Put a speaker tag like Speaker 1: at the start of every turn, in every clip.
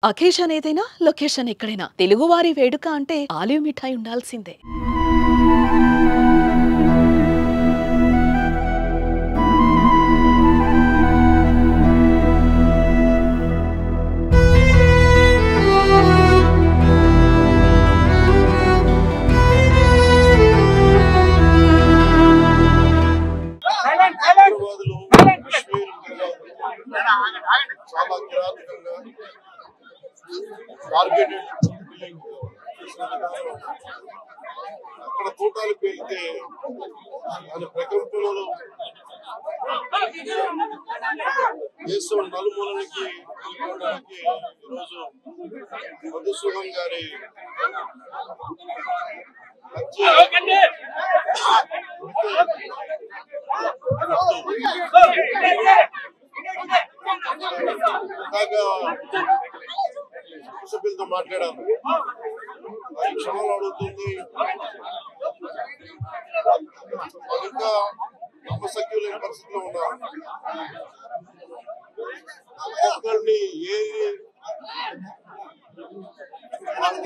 Speaker 1: Occasion ఏదైనా location ఎక్కడైనా తెలుగువారి వేడుక అంటే ఆలివ్ మిఠాయి ఉండాల్సిందే.
Speaker 2: అక్కడ తోటాలు పెరిగితే అది ప్రకృతిలో దేశం నలుమూలలకి వెళ్ళడానికి ఈరోజు మధుసూదన్ గారి సభ్యులతో మాట్లాడాను. అది క్షణంలో అడుగుతుంది. ఇంకా నమ్మశక్యులైన పరిస్థితిలో ఉన్నారు. ఒక్కరిని ఏ వాళ్ళ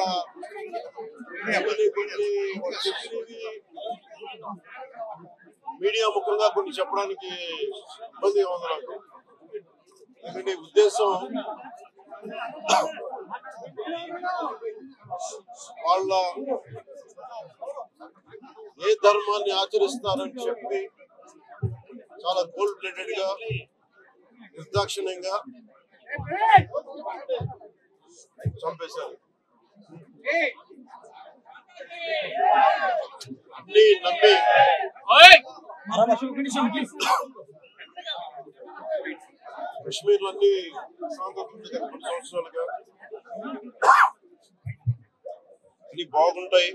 Speaker 2: చెప్పినవి మీడియా ముఖంగా కొన్ని చెప్పడానికి ఇబ్బందిగా ఉంది నాకు. ఎందుకంటే ఉద్దేశం వాళ్ళ ఏ ధర్మాన్ని ఆచరిస్తారని చెప్పి చాలా కోల్డ్ బ్లడెడ్ గా నిర్దాక్షిణ్యంగా చంపేశారు. అన్ని నమ్మి కశ్మీర్ అన్ని సంవత్సరాలుగా అన్ని బాగుంటాయి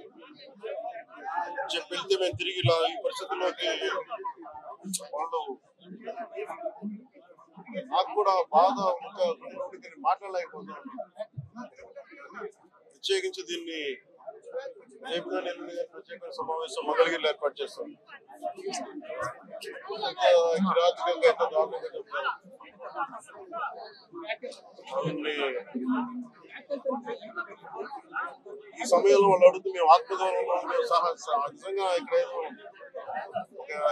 Speaker 2: చెప్పి వెళ్తే మేము తిరిగి ఈ పరిస్థితుల్లోకి వాళ్ళు నాకు కూడా బాధ మాట్లాడలేకపోతున్నాను. ప్రత్యేకించి దీన్ని ప్రత్యేక సమావేశం మంగళగిరిలో ఏర్పాటు చేస్తాం. కిరాతకంగా ఎంత దారుణంగా చెప్తారు. ఈ సమయంలో వాళ్ళు అడుగుతూ మేము ఆత్మగౌరవంలో నిజంగా ఇక్కడ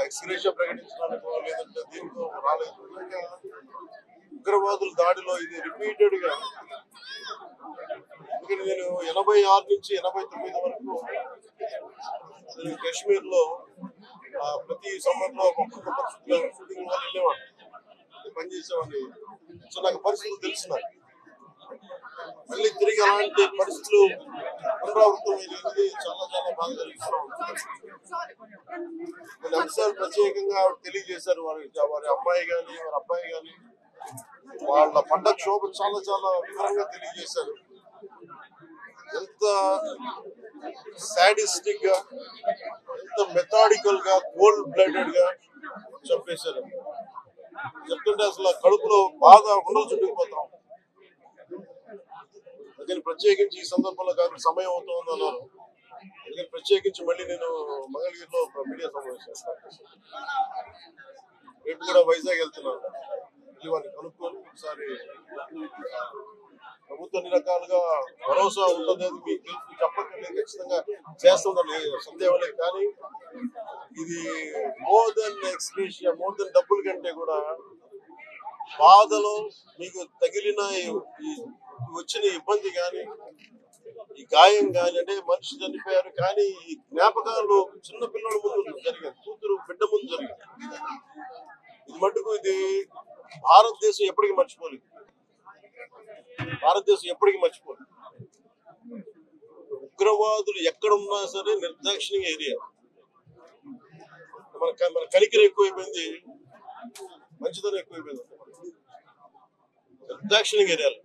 Speaker 2: ఎక్స్గ్రేషియా ప్రకటించడానికి లేదంటే దీంతో రాలేదు. ఉగ్రవాదుల దాడిలో ఇది రిపీటెడ్ గా ఎందుకంటే నేను 86 నుంచి 89 వరకు కాశ్మీర్ లో ప్రతి సమ్మర్ లో ఒక్కొక్క పరిస్థితుల్లో షూటింగ్ వల్ల వెళ్ళేవాడు, పనిచేసేవాడిని. సో నాకు పరిస్థితులు తెలుస్తున్నాయి. మళ్ళీ తిరిగి అలాంటి పరిస్థితులు పునరావృతమైనది చాలా చాలా బాగా తెలుస్తున్నాం. కొన్ని అంశాలు ప్రత్యేకంగా తెలియజేశారు. వారి అమ్మాయి కానీ వారి అబ్బాయి కానీ వాళ్ళ పండగ శోభ చాలా చాలా వివరంగా తెలియజేశారు. ఎంత సాడిస్టిక్ గా, ఎంత మెథాడికల్ గా, కోల్డ్ బ్లడెడ్ గా చంపేశారు. చెప్తుంటే అసలు కడుపులో బాధ ఉండలు చుట్టుకుపోతాం. అందుకని ప్రత్యేకించి ఈ సందర్భంలో కాదు సమయం అవుతుంది అన్నారు. అందుకని ప్రత్యేకించి మళ్ళీ నేను మంగళగిరిలో మీడియా సమావేశం రేపు కూడా వైజాగ్ వెళ్తున్నాను. వారిని కనుక్కొని ఒకసారి ప్రభుత్వం అన్ని రకాలుగా భరోసా ఉంటుంది. మీకు తెలుసు చెప్పట్లేదు, ఖచ్చితంగా చేస్తుందని సందేహం లేదు. కానీ ఇది more than ex gratia, more than డబ్బుల కంటే కూడా బాధలో మీకు తగిలిన వచ్చిన ఇబ్బంది కానీ, ఈ గాయం కానీ, అంటే మనిషి చనిపోయారు కానీ ఈ జ్ఞాపకాలు చిన్న పిల్లల ముందు జరిగాయి, కూతురు బిడ్డ ముందు జరిగింది. ఇది మటుకు ఇది భారతదేశం ఎప్పటికీ మర్చిపోలేదు. భారతదేశం ఎప్పటికీ మర్చిపోలేదు. ఉగ్రవాదులు ఎక్కడున్నా సరే నిర్దాక్షిణ్య ఏరియా. మన కనికరం ఎక్కువైపోయింది, మంచితనం ఎక్కువైపోయింది. నిర్దాక్షిణ్య ఏరియాలో